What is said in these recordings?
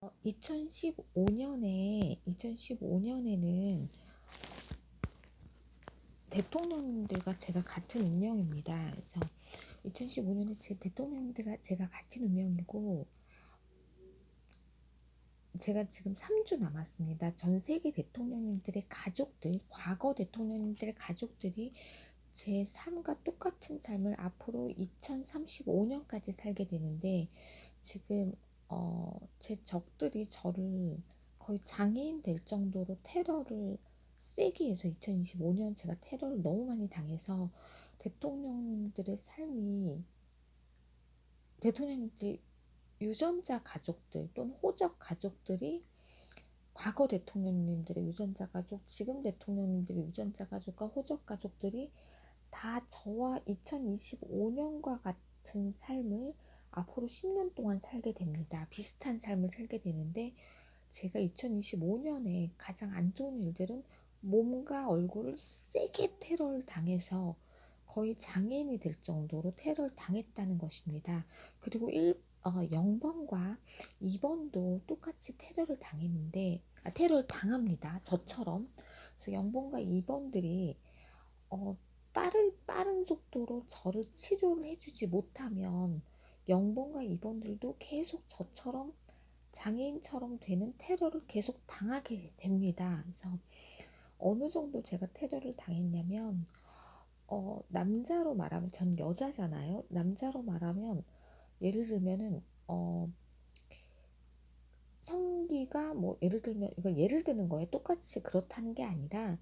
2015년에는 대통령들과 제가 같은 운명입니다. 그래서 2015년에 제 대통령들과 제가 같은 운명이고, 제가 지금 3주 남았습니다. 전 세계 대통령님들의 가족들, 과거 대통령님들의 가족들이 제 삶과 똑같은 삶을 앞으로 2035년까지 살게 되는데, 지금 제 적들이 저를 거의 장애인 될 정도로 테러를 세게 해서, 2025년 제가 테러를 너무 많이 당해서 대통령들의 삶이, 대통령들 유전자 가족들 또는 호적 가족들이, 과거 대통령님들의 유전자 가족, 지금 대통령님들의 유전자 가족과 호적 가족들이 다 저와 2025년과 같은 삶을 앞으로 10년 동안 살게 됩니다. 비슷한 삶을 살게 되는데, 제가 2025년에 가장 안 좋은 일들은 몸과 얼굴을 세게 테러를 당해서 거의 장애인이 될 정도로 테러를 당했다는 것입니다. 그리고 0번과 2번도 똑같이 테러를 당했는데, 테러를 당합니다. 저처럼. 그래서 0번과 2번들이 빠른 속도로 저를 치료를 해주지 못하면 0번과 2번들도 계속 저처럼 장애인처럼 되는 테러를 계속 당하게 됩니다. 그래서 어느 정도 제가 테러를 당했냐면, 남자로 말하면, 전 여자잖아요. 남자로 말하면, 예를 들면은 성기가, 뭐 예를 들면, 이거 예를 드는 거예요. 똑같이 그렇다는 게 아니라,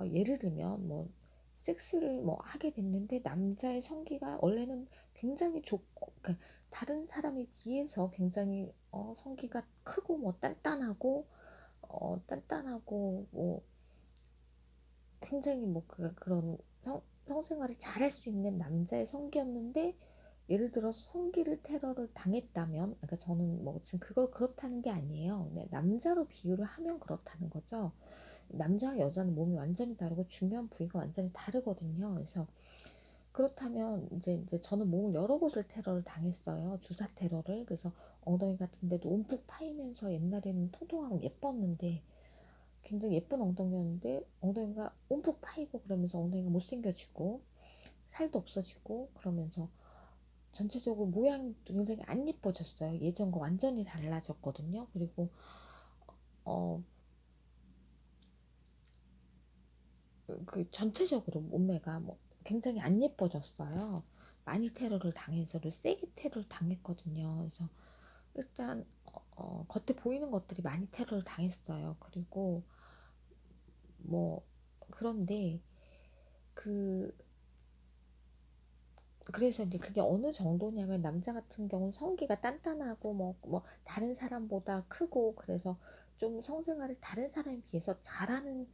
예를 들면 뭐 섹스를 뭐 하게 됐는데, 남자의 성기가 원래는 굉장히 좋고, 그러니까 다른 사람에 비해서 굉장히 성기가 크고 뭐 단단하고 뭐 굉장히 뭐 그런 성생활을 잘할 수 있는 남자의 성기였는데, 예를 들어서 성기를 테러를 당했다면, 그러니까 저는 뭐 지금 그걸 그렇다는 게 아니에요. 네, 남자로 비유를 하면 그렇다는 거죠. 남자와 여자는 몸이 완전히 다르고 중요한 부위가 완전히 다르거든요. 그래서 그렇다면 이제 저는 몸을 여러 곳을 테러를 당했어요. 주사 테러를. 그래서 엉덩이 같은 데도 움푹 파이면서, 옛날에는 통통하고 예뻤는데, 굉장히 예쁜 엉덩이였는데 엉덩이가 움푹 파이고, 그러면서 엉덩이가 못생겨지고 살도 없어지고, 그러면서 전체적으로 모양이 굉장히 안 예뻐졌어요. 예전과 완전히 달라졌거든요. 그리고 어 그 전체적으로 몸매가 뭐 굉장히 안 예뻐졌어요. 많이 테러를 당해서를 세게 테러를 당했거든요. 그래서 일단 겉에 보이는 것들이 많이 테러를 당했어요. 그리고 뭐, 그런데 그 그래서 이제 그게 어느 정도냐면, 남자 같은 경우는 성기가 단단하고 뭐 다른 사람보다 크고, 그래서 좀 성생활을 다른 사람에 비해서 잘하는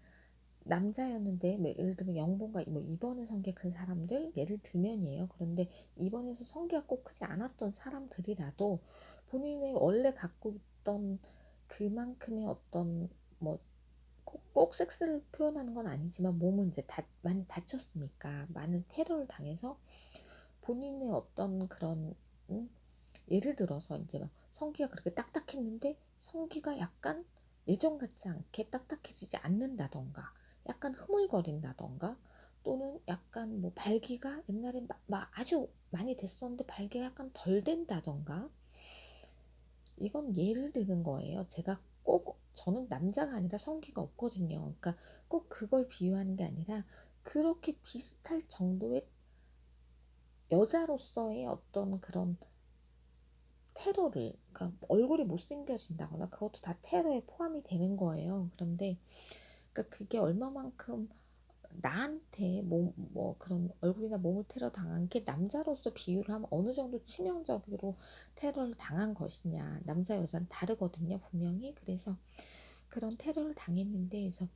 남자였는데, 뭐 예를 들면 0번과 뭐 2번의 성기 큰 사람들, 예를 들면이에요. 그런데 2번에서 성기가 꼭 크지 않았던 사람들이라도 본인의 원래 갖고 있던 그만큼의 어떤, 뭐 꼭 섹스를 표현하는 건 아니지만, 몸은 이제 많이 다쳤으니까, 많은 테러를 당해서 본인의 어떤 그런, 음? 예를 들어서 이제 막 성기가 그렇게 딱딱했는데, 성기가 약간 예전 같지 않게 딱딱해지지 않는다던가, 약간 흐물거린다던가, 또는 약간 뭐 발기가 옛날에 아주 많이 됐었는데 발기가 약간 덜 된다던가. 이건 예를 드는 거예요. 제가 꼭, 저는 남자가 아니라 성기가 없거든요. 그러니까 꼭 그걸 비유하는 게 아니라, 그렇게 비슷할 정도의 여자로서의 어떤 그런 테러를, 그러니까 얼굴이 못생겨진다거나, 그것도 다 테러에 포함이 되는 거예요. 그런데 그러니까 그게 얼마만큼 나한테 뭐 그런 얼굴이나 몸을 테러 당한 게, 남자로서 비유를 하면 어느 정도 치명적으로 테러를 당한 것이냐, 남자 여자는 다르거든요, 분명히. 그래서 그런 테러를 당했는데, 그래서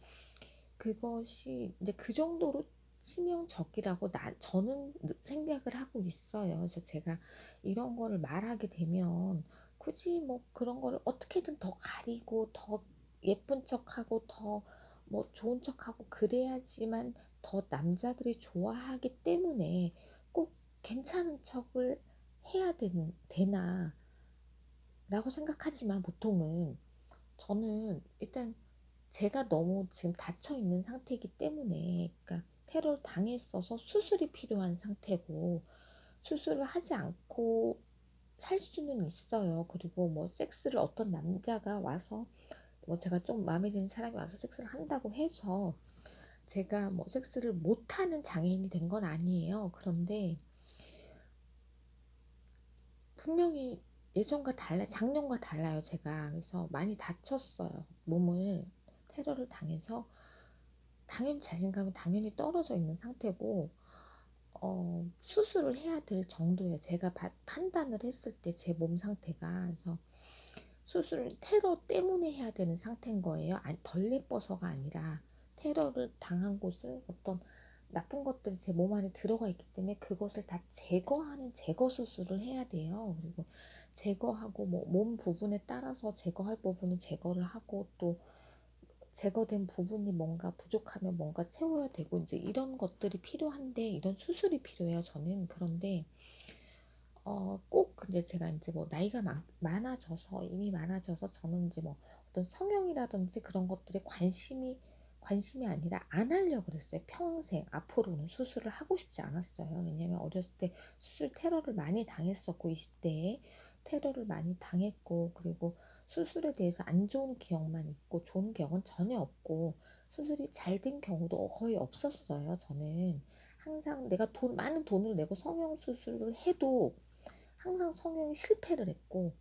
그것이 이제 그 정도로 치명적이라고 저는 생각을 하고 있어요. 그래서 제가 이런 거를 말하게 되면, 굳이 뭐 그런 거를 어떻게든 더 가리고, 더 예쁜 척하고, 더 뭐 좋은 척하고 그래야지만 더 남자들이 좋아하기 때문에, 꼭 괜찮은 척을 해야 되나, 라고 생각하지만 보통은 저는 일단 제가 너무 지금 닫혀 있는 상태이기 때문에, 그러니까 테러를 당했어서 수술이 필요한 상태고, 수술을 하지 않고 살 수는 있어요. 그리고 뭐 섹스를 어떤 남자가 와서, 뭐 제가 좀 마음에 드는 사람이 와서 섹스를 한다고 해서 제가 뭐 섹스를 못하는 장애인이 된 건 아니에요. 그런데 분명히 예전과 작년과 달라요, 제가. 그래서 많이 다쳤어요. 몸을 테러를 당해서 당연히 자신감이 당연히 떨어져 있는 상태고, 수술을 해야 될 정도예요. 제가 판단을 했을 때 제 몸 상태가. 그래서 수술을 테러 때문에 해야 되는 상태인 거예요. 아니, 덜 예뻐서가 아니라 테러를 당한 곳은 어떤 나쁜 것들이 제 몸 안에 들어가 있기 때문에 그것을 다 제거하는 제거 수술을 해야 돼요. 그리고 제거하고 뭐 몸 부분에 따라서 제거할 부분은 제거를 하고, 또 제거된 부분이 뭔가 부족하면 뭔가 채워야 되고, 이제 이런 것들이 필요한데 이런 수술이 필요해요, 저는. 그런데 꼭 이제 제가 이제 뭐 나이가 많아져서, 이미 많아져서 저는 이제 뭐 어떤 성형이라든지 그런 것들에 관심이 아니라 안 하려고 그랬어요. 평생 앞으로는 수술을 하고 싶지 않았어요. 왜냐면 어렸을 때 수술 테러를 많이 당했었고, 20대에 테러를 많이 당했고, 그리고 수술에 대해서 안 좋은 기억만 있고 좋은 기억은 전혀 없고, 수술이 잘 된 경우도 거의 없었어요. 저는 항상 내가 많은 돈을 내고 성형 수술을 해도 항상 성형이 실패를 했고,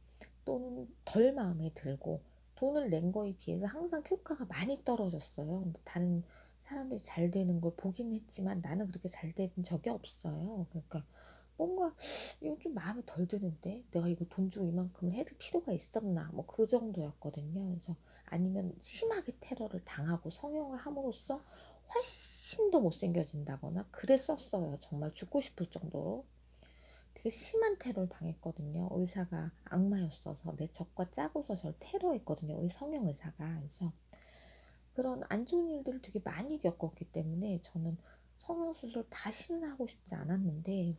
또는 덜 마음에 들고, 돈을 낸 거에 비해서 항상 효과가 많이 떨어졌어요. 근데 다른 사람들이 잘 되는 걸 보긴 했지만 나는 그렇게 잘 된 적이 없어요. 그러니까 뭔가 이거 좀 마음에 덜 드는데, 내가 이거 돈 주고 이만큼을 해줄 필요가 있었나, 뭐 그 정도였거든요. 그래서 아니면 심하게 테러를 당하고 성형을 함으로써 훨씬 더 못생겨진다거나 그랬었어요. 정말 죽고 싶을 정도로 되게 심한 테러를 당했거든요. 의사가 악마였어서 내 적과 짜고서 저를 테러했거든요. 성형 의사가. 그래서 그런 안 좋은 일들을 되게 많이 겪었기 때문에 저는 성형수술 다시는 하고 싶지 않았는데,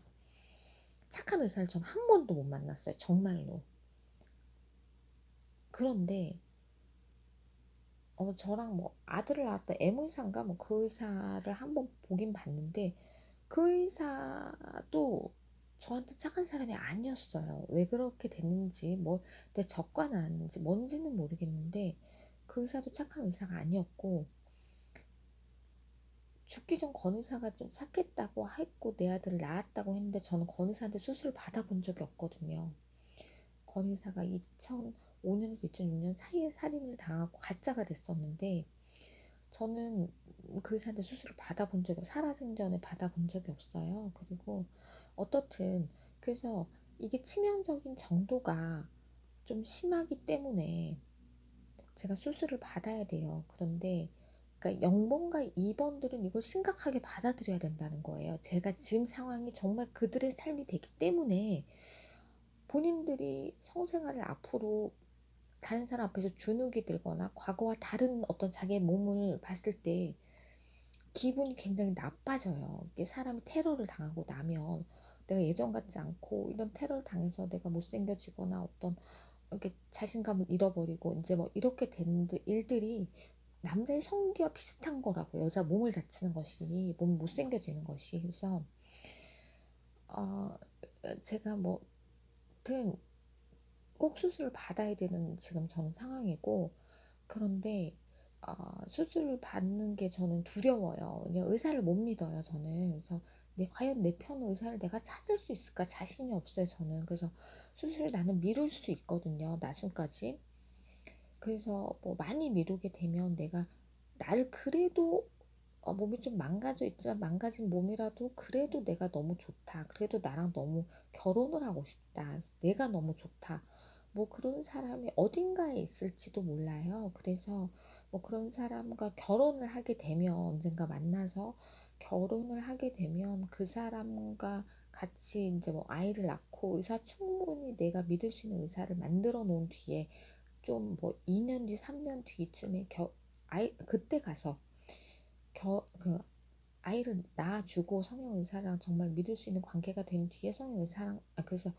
착한 의사를 전 한 번도 못 만났어요. 정말로. 그런데 저랑 뭐 아들을 낳았다 M의사인가 뭐 그 의사를 한 번 보긴 봤는데, 그 의사도 저한테 착한 사람이 아니었어요. 왜 그렇게 됐는지, 뭐 내 적과 나왔는지 뭔지는 모르겠는데 그 의사도 착한 의사가 아니었고, 죽기 전 권 의사가 좀 착했다고 했고 내 아들을 낳았다고 했는데, 저는 권 의사한테 수술을 받아본 적이 없거든요. 권 의사가 2005년에서 2006년 사이에 살인을 당하고 가짜가 됐었는데, 저는 그 의사한테 수술을 받아본 적이, 살아생전에 받아본 적이 없어요. 그리고 어떻든, 그래서 이게 치명적인 정도가 좀 심하기 때문에 제가 수술을 받아야 돼요. 그런데 그러니까 0번과 2번들은 이걸 심각하게 받아들여야 된다는 거예요. 제가 지금 상황이 정말 그들의 삶이 되기 때문에, 본인들이 성생활을 앞으로 다른 사람 앞에서 주눅이 들거나 과거와 다른 어떤 자기의 몸을 봤을 때 기분이 굉장히 나빠져요. 이게 사람이 테러를 당하고 나면 내가 예전 같지 않고 이런 테러를 당해서 내가 못생겨지거나 어떤 이렇게 자신감을 잃어버리고 이제 뭐 이렇게 된 일들이 남자의 성기와 비슷한 거라고. 여자 몸을 다치는 것이, 몸 못생겨지는 것이. 그래서 어, 제가 뭐든 꼭 수술을 받아야 되는 지금 저는 상황이고, 그런데 수술을 받는 게 저는 두려워요. 그냥 의사를 못 믿어요, 저는. 그래서 과연 내 편 의사를 내가 찾을 수 있을까 자신이 없어요, 저는. 그래서 수술을 나는 미룰 수 있거든요, 나중까지. 그래서 뭐 많이 미루게 되면 내가 나를 그래도 몸이 좀 망가져 있지만 망가진 몸이라도 그래도 내가 너무 좋다. 그래도 나랑 너무 결혼을 하고 싶다. 내가 너무 좋다. 뭐 그런 사람이 어딘가에 있을지도 몰라요. 그래서 뭐 그런 사람과 결혼을 하게 되면, 언젠가 만나서 결혼을 하게 되면 그 사람과 같이 이제 뭐 아이를 낳고, 충분히 내가 믿을 수 있는 의사를 만들어 놓은 뒤에 좀 뭐 2년 뒤, 3년 뒤쯤에 그때 가서 그 아이를 낳아주고 성형 의사랑 정말 믿을 수 있는 관계가 된 뒤에 성형 의사랑, 그래서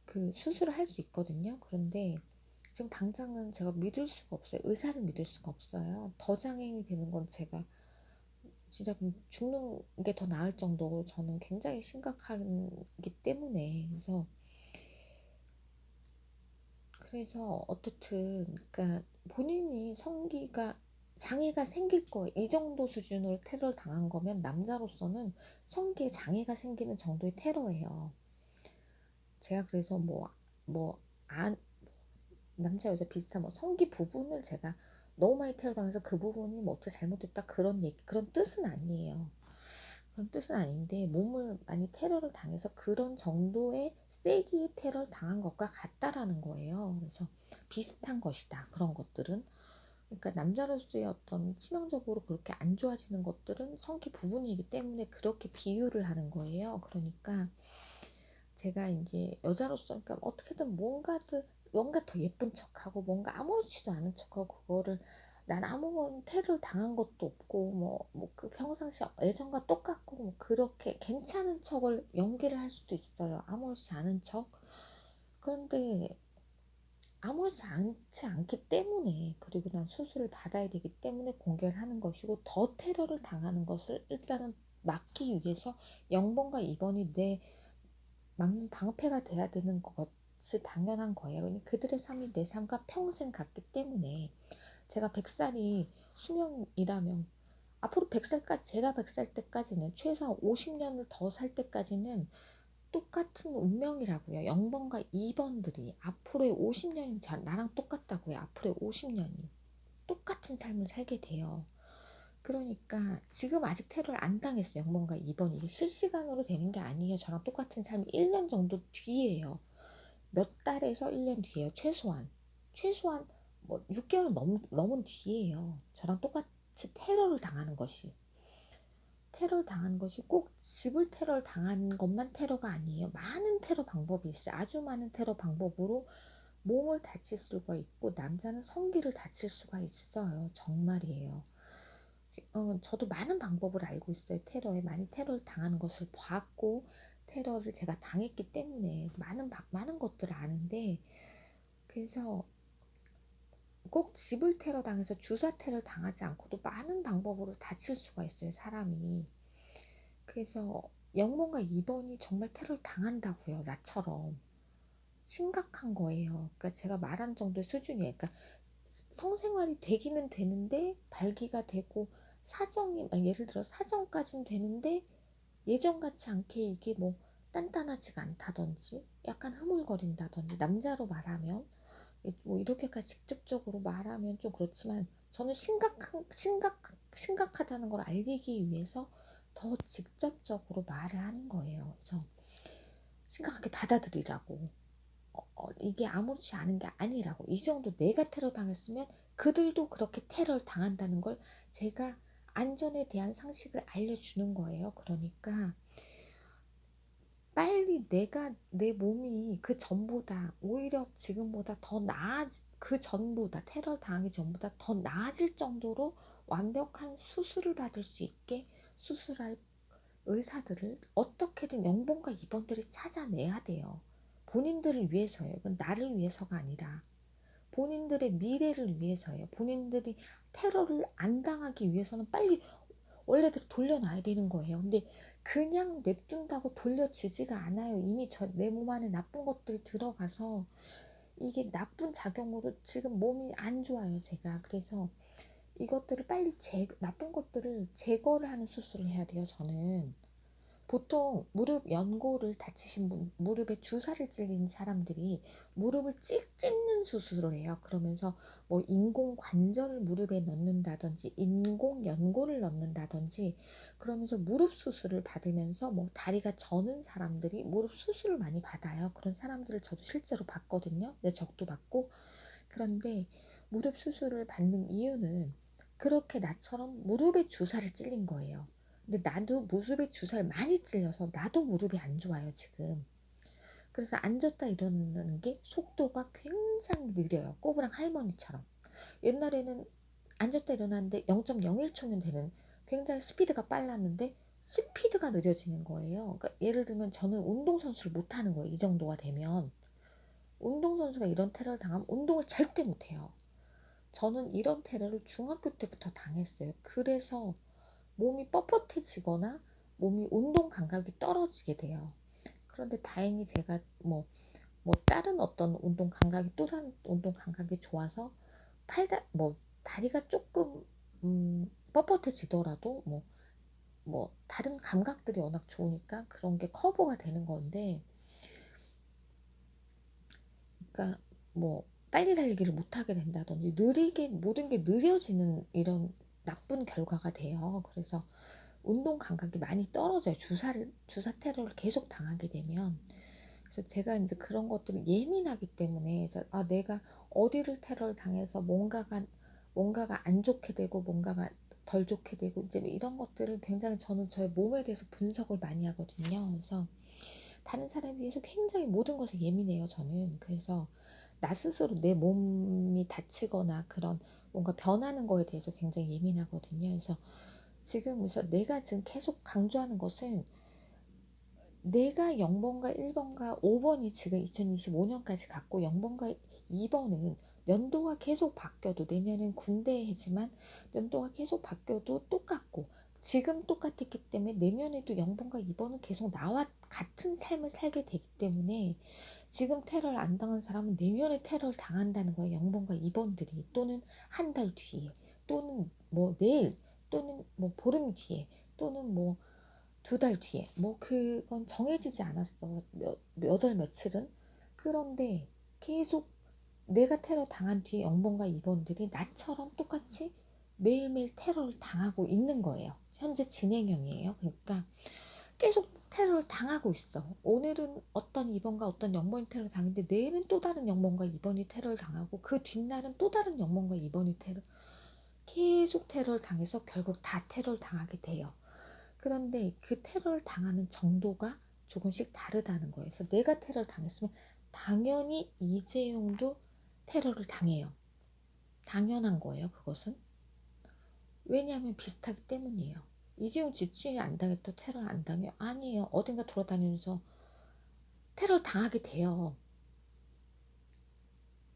그 수술을 할 수 있거든요. 그런데 지금 당장은 제가 믿을 수가 없어요. 의사를 믿을 수가 없어요. 더 장애인이 되는 건 제가 진짜 죽는 게 더 나을 정도로 저는 굉장히 심각하기 때문에. 그래서 어떻든 그러니까 본인이 성기가 장애가 생길 거예요. 이 정도 수준으로 테러를 당한 거면 남자로서는 성기에 장애가 생기는 정도의 테러예요. 제가 그래서 남자 여자 비슷한 뭐 성기 부분을 제가 너무 많이 테러 당해서 그 부분이 뭐 어떻게 잘못됐다 그런 얘기 그런 뜻은 아니에요. 그런 뜻은 아닌데 몸을 많이 테러를 당해서 그런 정도의 세기의 테러를 당한 것과 같다라는 거예요. 그래서 비슷한 것이다. 그런 것들은. 그러니까 남자로서의 어떤 치명적으로 그렇게 안 좋아지는 것들은 성기 부분이기 때문에 그렇게 비유를 하는 거예요. 그러니까 제가 이제 여자로서 그러니까 어떻게든 뭔가 더 예쁜 척하고 뭔가 아무렇지도 않은 척하고 그거를 난 아무런 테러를 당한 것도 없고 그 평상시 예전과 똑같고 뭐 그렇게 괜찮은 척을 연기를 할 수도 있어요. 아무렇지 않은 척. 그런데 아무렇지 않지 않기 때문에 그리고 난 수술을 받아야 되기 때문에 공개를 하는 것이고 더 테러를 당하는 것을 일단은 막기 위해서 0번과 2번이 내 막는 방패가 돼야 되는 것이 당연한 거예요. 그들의 삶이 내 삶과 평생 같기 때문에 제가 100살이 수명이라면 앞으로 100살까지 제가 100살 때까지는 최소한 50년을 더 살 때까지는 똑같은 운명이라고요. 0번과 2번들이 앞으로의 50년이 나랑 똑같다고요. 앞으로의 50년이 똑같은 삶을 살게 돼요. 그러니까 지금 아직 테러를 안 당했어요. 0번과 2번 이게 실시간으로 되는 게 아니에요. 저랑 똑같은 삶이 1년 정도 뒤에요. 몇 달에서 1년 뒤에요. 최소한 뭐 6개월 넘은 뒤에요. 저랑 똑같이 테러를 당하는 것이 꼭 집을 테러를 당하는 것만 테러가 아니에요. 많은 테러 방법이 있어요. 아주 많은 테러 방법으로 몸을 다칠 수가 있고 남자는 성기를 다칠 수가 있어요. 정말이에요. 저도 많은 방법을 알고 있어요. 테러에 많이 테러를 당하는 것을 봤고 테러를 제가 당했기 때문에 많은 것들을 아는데 그래서 꼭 집을 테러 당해서 주사 테러를 당하지 않고도 많은 방법으로 다칠 수가 있어요. 사람이. 그래서 0번과 2번이 정말 테러를 당한다고요. 나처럼. 심각한 거예요. 그러니까 제가 말한 정도의 수준이에요. 그러니까 성생활이 되기는 되는데 발기가 되고 예를 들어 사정까지는 되는데 예전 같지 않게 이게 뭐 단단하지가 않다든지 약간 흐물거린다든지 남자로 말하면 뭐 이렇게까지 직접적으로 말하면 좀 그렇지만 저는 심각하다는 걸 알리기 위해서 더 직접적으로 말을 하는 거예요. 그래서 심각하게 받아들이라고. 이게 아무렇지 않은 게 아니라고. 이 정도 내가 테러 당했으면 그들도 그렇게 테러를 당한다는 걸 제가 안전에 대한 상식을 알려주는 거예요. 그러니까 빨리 내 몸이 그 전보다 오히려 지금보다 그 전보다 테러를 당하기 전보다 더 나아질 정도로 완벽한 수술을 받을 수 있게 수술할 의사들을 어떻게든 0번과 2번들이 찾아내야 돼요. 본인들을 위해서예요. 이건 나를 위해서가 아니라 본인들의 미래를 위해서예요. 본인들이 테러를 안 당하기 위해서는 빨리 원래대로 돌려놔야 되는 거예요. 근데 그냥 냅둔다고 돌려지지가 않아요. 이미 내 몸 안에 나쁜 것들이 들어가서 이게 나쁜 작용으로 지금 몸이 안 좋아요. 제가 그래서 이것들을 빨리 나쁜 것들을 제거를 하는 수술을 해야 돼요. 저는 보통 무릎 연골을 다치신 무릎에 주사를 찔린 사람들이 무릎을 찢는 수술을 해요. 그러면서 뭐 인공 관절을 무릎에 넣는다든지 인공 연골을 넣는다든지 그러면서 무릎 수술을 받으면서 뭐 다리가 저는 사람들이 무릎 수술을 많이 받아요. 그런 사람들을 저도 실제로 봤거든요. 내 적도 받고. 그런데 무릎 수술을 받는 이유는 그렇게 나처럼 무릎에 주사를 찔린 거예요. 근데 나도 무릎에 주사를 많이 찔려서 나도 무릎이 안 좋아요, 지금. 그래서 앉았다 일어나는 게 속도가 굉장히 느려요. 꼬부랑 할머니처럼. 옛날에는 앉았다 일어나는데 0.01초면 되는 굉장히 스피드가 빨랐는데 스피드가 느려지는 거예요. 그러니까 예를 들면 저는 운동선수를 못하는 거예요. 이 정도가 되면. 운동선수가 이런 테러를 당하면 운동을 절대 못해요. 저는 이런 테러를 중학교 때부터 당했어요. 그래서 몸이 뻣뻣해지거나 몸이 운동 감각이 떨어지게 돼요. 그런데 다행히 제가 다른 어떤 운동 감각이 또 다른 운동 감각이 좋아서 다리가 조금 뻣뻣해지더라도 다른 감각들이 워낙 좋으니까 그런 게 커버가 되는 건데, 그러니까 빨리 달리기를 못하게 된다든지 느리게 모든 게 느려지는 이런 나쁜 결과가 돼요. 그래서 운동 감각이 많이 떨어져요. 주사 테러를 계속 당하게 되면. 그래서 제가 이제 그런 것들을 예민하기 때문에 내가 어디를 테러를 당해서 뭔가가 안 좋게 되고 뭔가가 덜 좋게 되고 이제 이런 것들을 굉장히 저는 저의 몸에 대해서 분석을 많이 하거든요. 그래서 다른 사람에 비해서 굉장히 모든 것에 예민해요, 저는. 그래서 나 스스로 내 몸이 다치거나 그런 뭔가 변하는 거에 대해서 굉장히 예민하거든요. 그래서 내가 지금 계속 강조하는 것은 내가 0번과 1번과 5번이 지금 2025년까지 갔고 0번과 2번은 연도가 계속 바뀌어도 내년엔 군대해지만 연도가 계속 바뀌어도 똑같고 지금 똑같았기 때문에 내년에도 0번과 2번은 계속 나와 같은 삶을 살게 되기 때문에 지금 테러를 안 당한 사람은 내년에 테러를 당한다는 거예요. 0번과 2번들이 또는 한 달 뒤에 또는 내일 또는 보름 뒤에 또는 2달 뒤에 그건 정해지지 않았어. 몇 월 며칠은. 그런데 계속 내가 테러 당한 뒤에 0번과 2번들이 나처럼 똑같이 매일매일 테러를 당하고 있는 거예요. 현재 진행형이에요. 그러니까 계속 테러를 당하고 있어. 오늘은 어떤 2번과 어떤 0번이 테러를 당했는데 내일은 또 다른 0번과 2번이 테러를 당하고 그 뒷날은 또 다른 0번과 2번이 계속 테러를 당해서 결국 다 테러를 당하게 돼요. 그런데 그 테러를 당하는 정도가 조금씩 다르다는 거예요. 그래서 내가 테러를 당했으면 당연히 이재용도 테러를 당해요. 당연한 거예요, 그것은. 왜냐하면 비슷하기 때문이에요. 이재용 집주인이 안 당했다 테러를 안 당해요? 아니에요. 어딘가 돌아다니면서 테러를 당하게 돼요.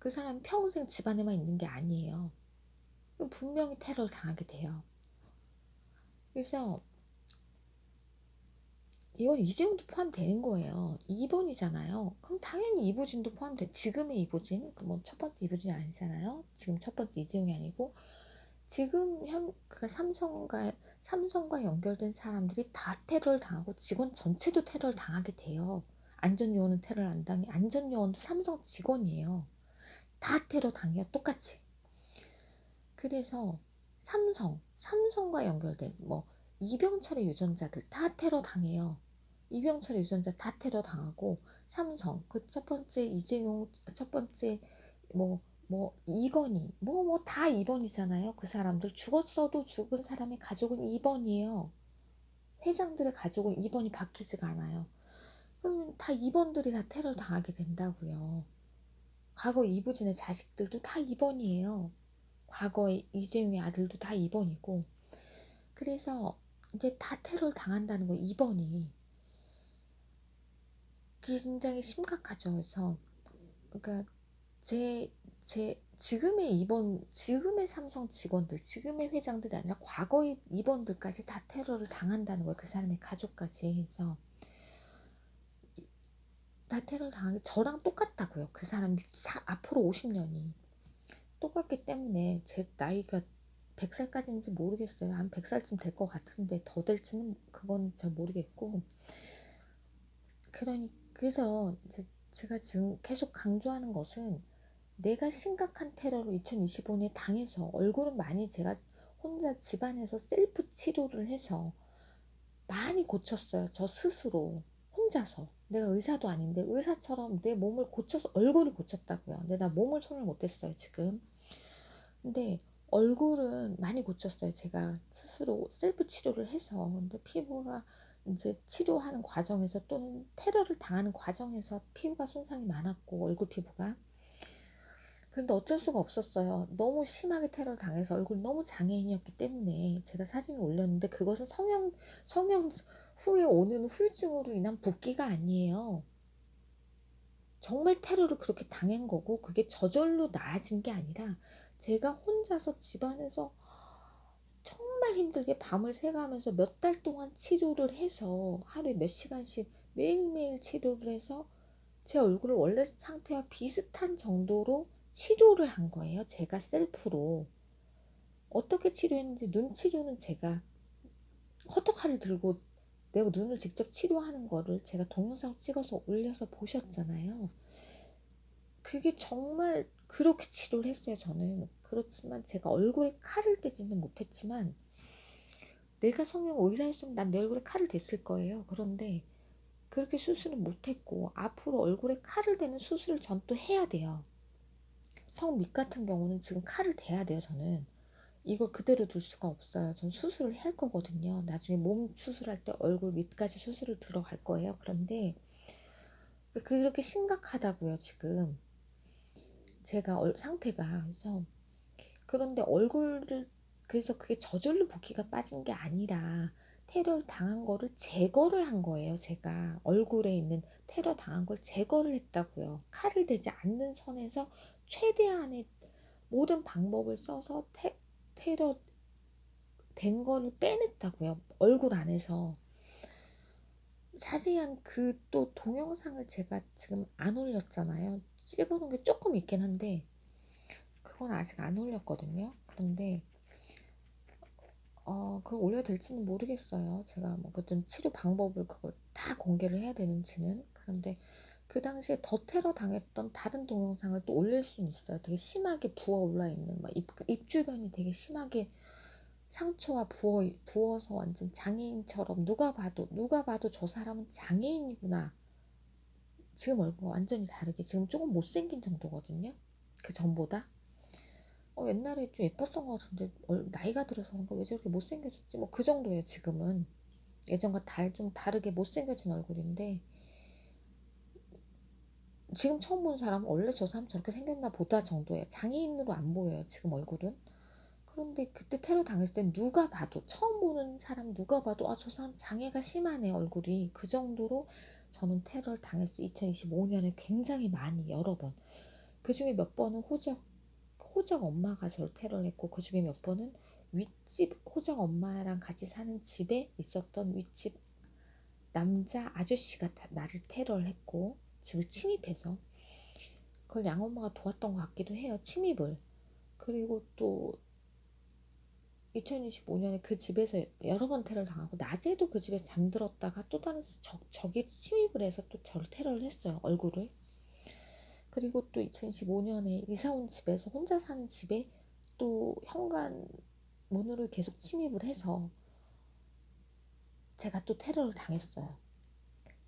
그 사람이 평생 집안에만 있는 게 아니에요. 분명히 테러를 당하게 돼요. 그래서 이건 이재용도 포함되는 거예요. 2번이잖아요. 그럼 당연히 이부진도 포함돼. 지금의 이부진, 첫 번째 이부진이 아니잖아요. 지금 첫 번째 이재용이 아니고 지금 그러니까 삼성과 연결된 사람들이 다 테러를 당하고 직원 전체도 테러를 당하게 돼요. 안전요원은 테러를 안 당해. 안전요원도 삼성 직원이에요. 다 테러 당해요. 똑같이. 그래서 삼성과 연결된 이병철의 유전자들 다 테러 당해요. 이병철의 유전자 다 테러 당하고 삼성 그 첫 번째 이재용 첫 번째 이건희 다 2번이잖아요. 그 사람들 죽었어도 죽은 사람의 가족은 2번이에요. 회장들의 가족은 2번이 바뀌지가 않아요. 그럼 다 2번들이 다 테러를 당하게 된다고요. 과거 이부진의 자식들도 다 2번이에요. 과거에 이재용의 아들도 다 2번이고 그래서 이제 다 테러를 당한다는 거 2번이 굉장히 심각하죠. 그래서 그러니까 지금의 지금의 삼성 직원들, 지금의 회장들이 아니라 과거의 임원들까지 다 테러를 당한다는 거예요. 그 사람의 가족까지. 그래서 다 테러를 당하게 저랑 똑같다고요. 그 사람이 앞으로 50년이 똑같기 때문에 제 나이가 100살까지인지 모르겠어요. 한 100살쯤 될 것 같은데 더 될지는 그건 잘 모르겠고 그래서 제가 지금 계속 강조하는 것은 내가 심각한 테러를 2025년에 당해서 얼굴은 많이 제가 혼자 집안에서 셀프 치료를 해서 많이 고쳤어요. 저 스스로 혼자서. 내가 의사도 아닌데 의사처럼 내 몸을 고쳐서 얼굴을 고쳤다고요. 근데 나 몸을 손을 못 댔어요 지금. 근데 얼굴은 많이 고쳤어요. 제가 스스로 셀프 치료를 해서. 근데 피부가 이제 치료하는 과정에서 또는 테러를 당하는 과정에서 피부가 손상이 많았고 얼굴 피부가 그런데 어쩔 수가 없었어요. 너무 심하게 테러를 당해서 얼굴이 너무 장애인이었기 때문에 제가 사진을 올렸는데 그것은 성형 후에 오는 후유증으로 인한 붓기가 아니에요. 정말 테러를 그렇게 당한 거고 그게 저절로 나아진 게 아니라 제가 혼자서 집안에서 정말 힘들게 밤을 새가면서 몇 달 동안 치료를 해서 하루에 몇 시간씩 매일매일 치료를 해서 제 얼굴을 원래 상태와 비슷한 정도로 치료를 한 거예요. 제가 셀프로. 어떻게 치료했는지 눈 치료는 제가 커터칼을 들고 내 눈을 직접 치료하는 거를 제가 동영상 찍어서 올려서 보셨잖아요. 그게 정말 그렇게 치료를 했어요, 저는. 그렇지만 제가 얼굴에 칼을 대지는 못했지만 내가 성형 의사였으면 난 내 얼굴에 칼을 댔을 거예요. 그런데 그렇게 수술은 못했고 앞으로 얼굴에 칼을 대는 수술을 전 또 해야 돼요. 턱 밑 같은 경우는 지금 칼을 대야 돼요, 저는. 이걸 그대로 둘 수가 없어요. 전 수술을 할 거거든요. 나중에 몸 수술할 때 얼굴 밑까지 수술을 들어갈 거예요. 그런데 그렇게 심각하다고요, 지금. 제가 상태가. 그래서 그런데 얼굴을 그래서 그게 저절로 붓기가 빠진 게 아니라 테러를 당한 거를 제거를 한 거예요. 제가 얼굴에 있는 테러 당한 걸 제거를 했다고요. 칼을 대지 않는 선에서 최대한의 모든 방법을 써서 테러 된 거를 빼냈다고요. 얼굴 안에서. 자세한 그 또 동영상을 제가 지금 안 올렸잖아요. 찍어놓은 게 조금 있긴 한데 그건 아직 안 올렸거든요. 그런데 그걸 올려야 될지는 모르겠어요. 제가 뭐 어떤 치료 방법을 그걸 다 공개를 해야 되는지는. 그런데 그 당시에 더 테러 당했던 다른 동영상을 또 올릴 수는 있어요. 되게 심하게 부어 올라 있는 막 입 주변이 되게 심하게 상처와 부어서 완전 장애인처럼 누가 봐도 저 사람은 장애인이구나. 지금 얼굴과 완전히 다르게 지금 조금 못생긴 정도거든요. 그 전보다. 옛날에 좀 예뻤던 것 같은데 나이가 들어서 그런가 왜 저렇게 못생겨졌지? 뭐 그 정도예요 지금은. 예전과 좀 다르게 못생겨진 얼굴인데 지금 처음 본 사람은 원래 저 사람 저렇게 생겼나 보다 정도예요. 장애인으로 안 보여요 지금 얼굴은. 그런데 그때 테러 당했을 땐 누가 봐도 처음 보는 사람 누가 봐도 아 저 사람 장애가 심하네 얼굴이 그 정도로 저는 테러를 당했어요. 2025년에 굉장히 많이 여러 번. 그중에 몇 번은 호적 엄마가 저를 테러를 했고 그중에 몇 번은 윗집 호적 엄마랑 같이 사는 집에 있었던 윗집 남자 아저씨가 나를 테러를 했고 집을 침입해서 그걸 양엄마가 도왔던 것 같기도 해요. 침입을. 그리고 또 2025년에 그 집에서 여러 번 테러를 당하고 낮에도 그 집에서 잠들었다가 또 다른 적이 침입을 해서 또 저를 테러를 했어요. 얼굴을. 그리고 또 2025년에 이사 온 집에서 혼자 사는 집에 또 현관 문으로 계속 침입을 해서 제가 또 테러를 당했어요.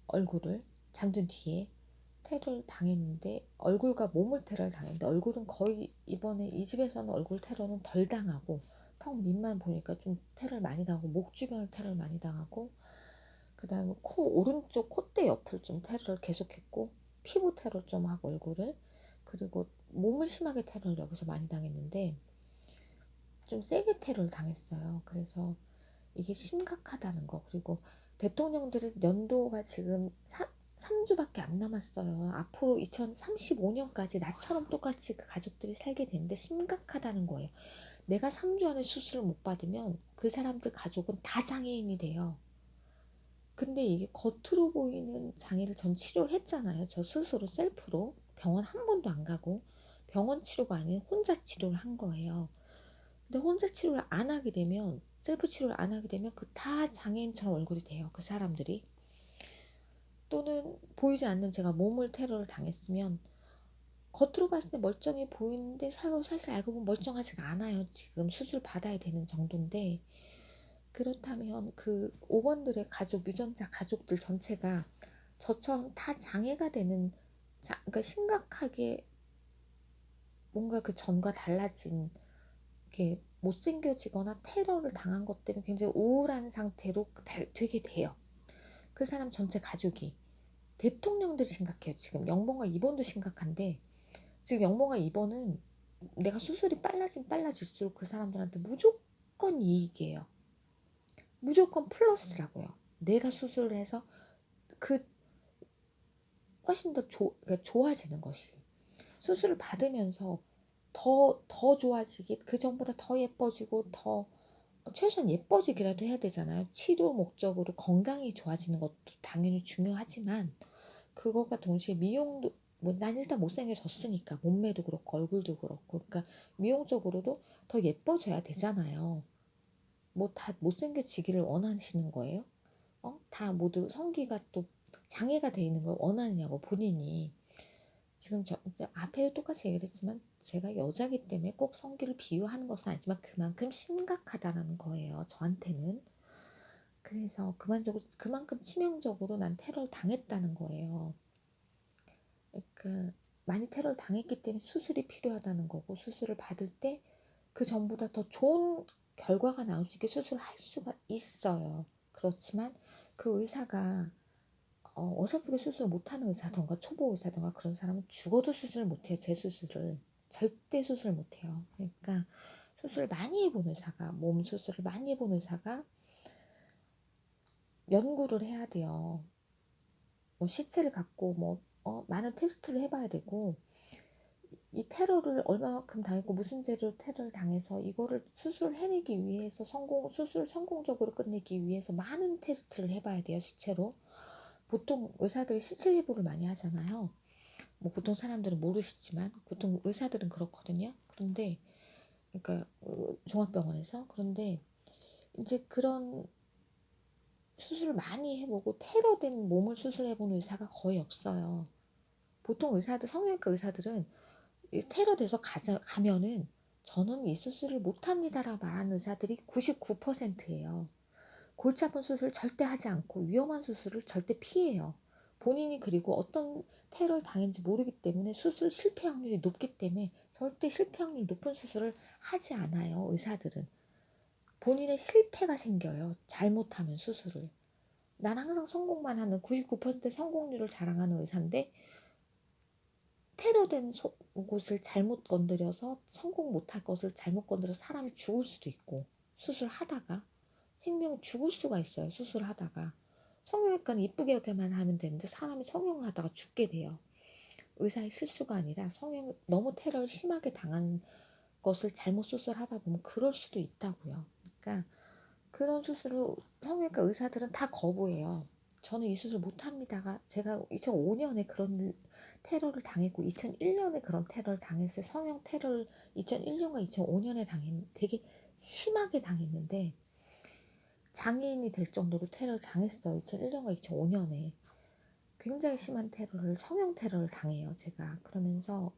얼굴을 잠든 뒤에 테러를 당했는데 얼굴과 몸을 테러를 당했는데 얼굴은 거의 이번에 이 집에서는 얼굴 테러는 덜 당하고 턱 밑만 보니까 좀 테러를 많이 당하고 목 주변을 테러를 많이 당하고 그 다음에 오른쪽 콧대 옆을 좀 테러를 계속했고 피부 테러 좀 하고 얼굴을 그리고 몸을 심하게 테러를 여기서 많이 당했는데 좀 세게 테러를 당했어요. 그래서 이게 심각하다는 거. 그리고 대통령들의 연도가 지금 3주밖에 안 남았어요. 앞으로 2035년까지 나처럼 똑같이 그 가족들이 살게 되는데 심각하다는 거예요. 내가 3주 안에 수술을 못 받으면 그 사람들 가족은 다 장애인이 돼요. 근데 이게 겉으로 보이는 장애를 전 치료를 했잖아요. 저 스스로 셀프로 병원 한 번도 안 가고 병원 치료가 아닌 혼자 치료를 한 거예요. 근데 혼자 치료를 안 하게 되면 셀프 치료를 안 하게 되면 그 다 장애인처럼 얼굴이 돼요. 그 사람들이. 또는 보이지 않는 제가 몸을 테러를 당했으면 겉으로 봤을 때 멀쩡해 보이는데 사실 알고 보면 멀쩡하지가 않아요. 지금 수술 받아야 되는 정도인데 그렇다면 그 5번들의 가족, 유전자 가족들 전체가 저처럼 다 장애가 되는 그러니까 심각하게 뭔가 그 전과 달라진 이렇게 못생겨지거나 테러를 당한 것 때문에 굉장히 우울한 상태로 되게 돼요. 그 사람 전체 가족이. 대통령들이 심각해요. 지금 영번과 입원도 심각한데 지금 영번과 입원은 내가 수술이 빨라질수록 그 사람들한테 무조건 이익이에요. 무조건 플러스라고요. 내가 수술을 해서 그 훨씬 더 그러니까 좋아지는 것이. 수술을 받으면서 더 좋아지기, 그전보다 더 예뻐지고 더 최소한 예뻐지기라도 해야 되잖아요. 치료 목적으로 건강이 좋아지는 것도 당연히 중요하지만 그것과 동시에 미용도 뭐 난 일단 못생겨졌으니까 몸매도 그렇고 얼굴도 그렇고 그러니까 미용적으로도 더 예뻐져야 되잖아요. 뭐 다 못생겨지기를 원하시는 거예요? 다 모두 성기가 또 장애가 돼 있는 걸 원하느냐고 본인이. 지금 저 앞에도 똑같이 얘기를 했지만 제가 여자기 때문에 꼭 성기를 비유하는 것은 아니지만 그만큼 심각하다라는 거예요, 저한테는. 그래서 그만큼 치명적으로 난 테러를 당했다는 거예요. 그러니까 많이 테러를 당했기 때문에 수술이 필요하다는 거고, 수술을 받을 때 그 전보다 더 좋은 결과가 나올 수 있게 수술을 할 수가 있어요. 그렇지만 그 의사가 어설프게 수술을 못하는 의사던가 초보 의사던가 그런 사람은 죽어도 수술을 못해요. 제 수술을 절대 수술을 못해요. 그러니까 수술을 많이 해본 의사가, 몸 수술을 많이 해본 의사가 연구를 해야 돼요. 뭐 시체를 갖고 많은 테스트를 해봐야 되고, 이 테러를 얼마만큼 당했고 무슨 죄로 테러를 당해서 이거를 수술을 해내기 위해서 수술 성공적으로 끝내기 위해서 많은 테스트를 해봐야 돼요, 시체로. 보통 의사들이 시체 해부를 많이 하잖아요. 뭐 보통 사람들은 모르시지만 보통 의사들은 그렇거든요. 그런데 그러니까 종합병원에서. 그런데 이제 그런 수술을 많이 해보고 테러된 몸을 수술해본 의사가 거의 없어요. 보통 의사들, 성형외과 의사들은 테러돼서 가면은 저는 이 수술을 못합니다라고 말하는 의사들이 99%예요. 골치 아픈 수술을 절대 하지 않고 위험한 수술을 절대 피해요. 본인이 그리고 어떤 테러를 당했는지 모르기 때문에 수술 실패 확률이 높기 때문에 절대 실패 확률이 높은 수술을 하지 않아요, 의사들은. 본인의 실패가 생겨요, 잘못하면 수술을. 난 항상 성공만 하는 99% 성공률을 자랑하는 의사인데 테러된 곳을 잘못 건드려서 성공 못할 것을 잘못 건드려서 사람이 죽을 수도 있고, 수술하다가 생명이 죽을 수가 있어요. 수술하다가. 성형외과는 이쁘게만 하면 되는데 사람이 성형을 하다가 죽게 돼요. 의사의 실수가 아니라 너무 테러를 심하게 당한 것을 잘못 수술하다 보면 그럴 수도 있다고요. 그러니까 그런 수술을 성형외과 의사들은 다 거부해요. 저는 이 수술 못합니다가, 제가 2005년에 그런 테러를 당했고 2001년에 그런 테러를 당했어요. 성형 테러를 2001년과 2005년에 되게 심하게 당했는데 장애인이 될 정도로 테러를 당했어요. 2001년과 2005년에 굉장히 심한 성형 테러를 당해요, 제가. 그러면서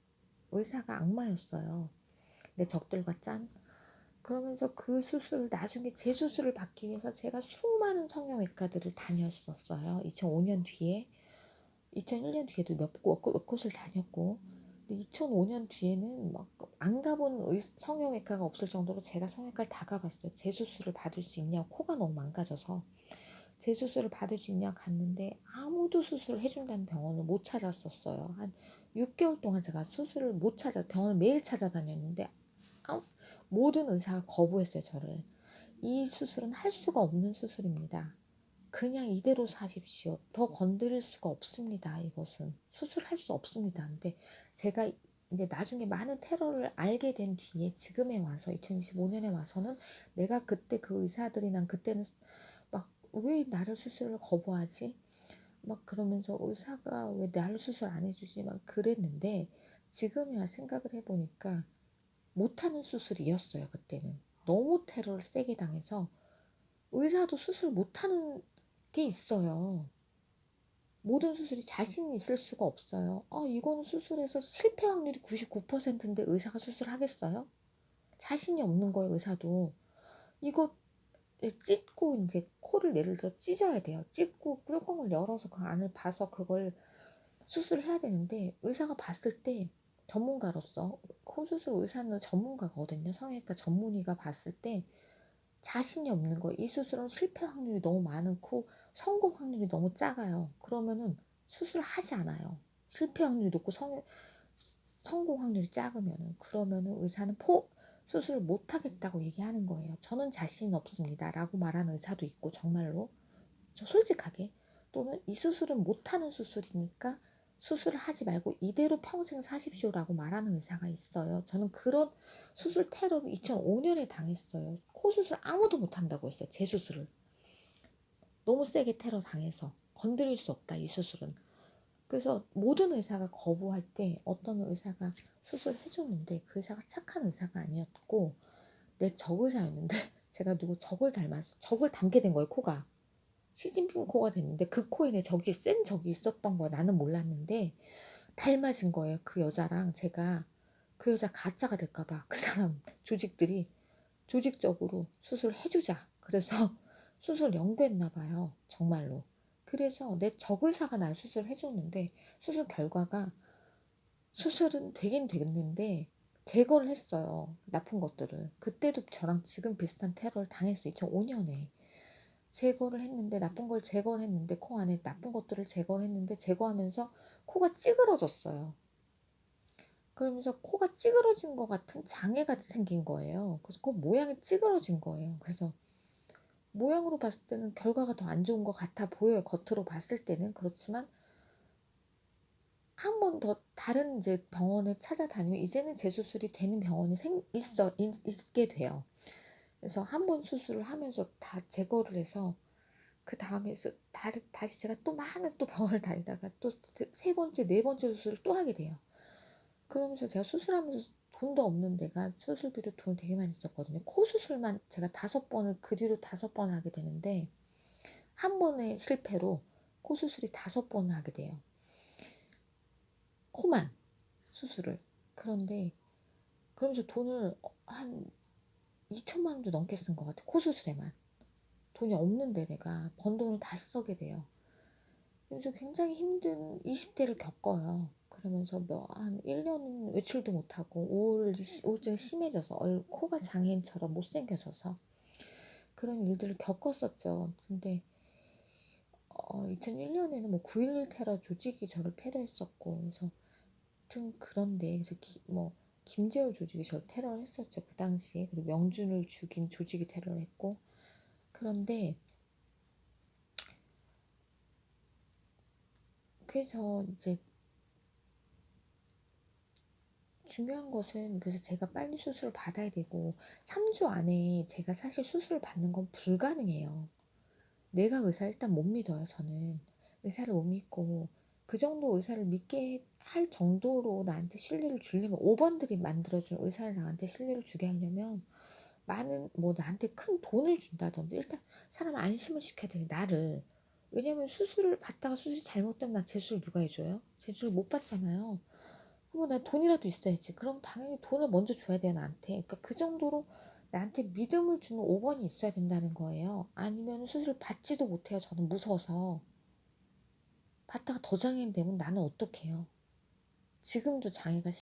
의사가 악마였어요. 내 적들과 짠. 그러면서 그 수술을 나중에 제 수술을 받기 위해서 제가 수많은 성형외과들을 다녔었어요. 2005년 뒤에. 2001년 뒤에도 몇 곳을 다녔고, 2005년 뒤에는 막 안 가본 성형외과가 없을 정도로 제가 성형외과를 다 가봤어요. 제 수술을 받을 수 있냐, 코가 너무 망가져서 제 수술을 받을 수 있냐 갔는데 아무도 수술을 해준다는 병원을 못 찾았었어요. 한 6개월 동안 제가 수술을 못 병원을 매일 찾아다녔는데 모든 의사가 거부했어요, 저를. 이 수술은 할 수가 없는 수술입니다. 그냥 이대로 사십시오. 더 건드릴 수가 없습니다. 이것은 수술할 수 없습니다. 근데 제가 이제 나중에 많은 테러를 알게 된 뒤에 지금에 와서 2025년에 와서는 내가 그때 그 의사들이, 난 그때는 막 왜 나를 수술을 거부하지? 막 그러면서 의사가 왜 나를 수술 안 해주지? 막 그랬는데 지금이야 생각을 해보니까 못하는 수술이었어요. 그때는 너무 테러를 세게 당해서 의사도 수술 못하는 게 있어요. 모든 수술이 자신이 있을 수가 없어요. 이거는 수술해서 실패 확률이 99%인데 의사가 수술하겠어요? 자신이 없는 거예요, 의사도. 이거 찢고 이제 코를 예를 들어 찢어야 돼요. 찢고 뚜껑을 열어서 그 안을 봐서 그걸 수술해야 되는데 의사가 봤을 때, 전문가로서 코 수술 의사는 전문가거든요. 성형외과 전문의가 봤을 때 자신이 없는 거예요. 이 수술은 실패 확률이 너무 많고 성공 확률이 너무 작아요. 그러면은 수술을 하지 않아요. 실패 확률이 높고 성공 확률이 작으면은. 그러면은 의사는 수술을 못 하겠다고 얘기하는 거예요. 저는 자신 없습니다 라고 말하는 의사도 있고, 정말로 저 솔직하게. 또는 이 수술은 못하는 수술이니까 수술을 하지 말고 이대로 평생 사십시오라고 말하는 의사가 있어요. 저는 그런 수술 테러를 2005년에 당했어요. 코 수술 아무도 못 한다고 했어요. 제 수술을. 너무 세게 테러 당해서 건드릴 수 없다 이 수술은. 그래서 모든 의사가 거부할 때 어떤 의사가 수술을 해줬는데 그 의사가 착한 의사가 아니었고 내 적의사였는데 제가 누구 적을 닮아서 적을 닮게 된 거예요. 코가 시진핑 코가 됐는데 그 코에 내 적이 센 적이 있었던 거야. 나는 몰랐는데 닮아진 거예요. 그 여자랑 제가. 그 여자 가짜가 될까봐 그 사람 조직들이 조직적으로 수술을 해주자 그래서 수술 연구했나 봐요. 정말로. 그래서 내 적의사가 날 수술을 해줬는데 수술 결과가 수술은 되긴 됐는데 제거를 했어요. 나쁜 것들을. 그때도 저랑 지금 비슷한 테러를 당했어요. 2005년에. 제거를 했는데 나쁜 걸 제거를 했는데 코 안에 나쁜 것들을 제거를 했는데 제거하면서 코가 찌그러졌어요. 그러면서 코가 찌그러진 것 같은 장애가 생긴 거예요. 그래서 그 모양이 찌그러진 거예요. 그래서 모양으로 봤을 때는 결과가 더 안 좋은 것 같아 보여요. 겉으로 봤을 때는. 그렇지만 한 번 더 다른 이제 병원에 찾아다니면 이제는 재수술이 되는 병원이 있게 돼요. 그래서 한 번 수술을 하면서 다 제거를 해서 그 다음에서 다시 제가 또 많은 또 병원을 다니다가 또 세 번째, 네 번째 수술을 또 하게 돼요. 그러면서 제가 수술하면서 돈도 없는 데가 수술비로 돈을 되게 많이 썼거든요. 코 수술만 제가 5번을 그 뒤로 5번을 하게 되는데 한 번의 실패로 코 수술이 5번을 하게 돼요. 코만 수술을. 그런데 그러면서 돈을 한 2천만 원도 넘게 쓴 것 같아. 코 수술에만. 돈이 없는데 내가 번 돈을 다시 쓰게 돼요. 그래서 굉장히 힘든 20대를 겪어요. 그러면서 뭐 한 1년은 외출도 못하고 우울증이 심해져서 코가 장애인처럼 못생겨져서 그런 일들을 겪었었죠. 근데 2001년에는 뭐 9.11 테러 조직이 저를 테러했었고 그래서 좀 그런데 그래서 김재호 조직이 저를 테러를 했었죠. 그 당시에. 그리고 명준을 죽인 조직이 테러를 했고 그런데 그래서 이제 중요한 것은 그래서 제가 빨리 수술을 받아야 되고 3주 안에 제가 사실 수술을 받는 건 불가능해요. 내가 의사를 일단 못 믿어요. 저는 의사를 못 믿고 그 정도 의사를 믿게 할 정도로 나한테 신뢰를 주려면 5번들이 만들어준 의사를 나한테 신뢰를 주게 하려면 많은 뭐 나한테 큰 돈을 준다든지 일단 사람 안심을 시켜야 돼 나를. 왜냐면 수술을 받다가 수술이 잘못되면 나 재수술 누가 해줘요? 재수술 못 받잖아요. 뭐 나 돈이라도 있어야지. 그럼 당연히 돈을 먼저 줘야 돼요 나한테. 그러니까 그 정도로 나한테 믿음을 주는 5번이 있어야 된다는 거예요. 아니면 수술 받지도 못해요. 저는 무서워서. 받다가 더 장애인 되면 나는 어떡해요. 지금도 장애가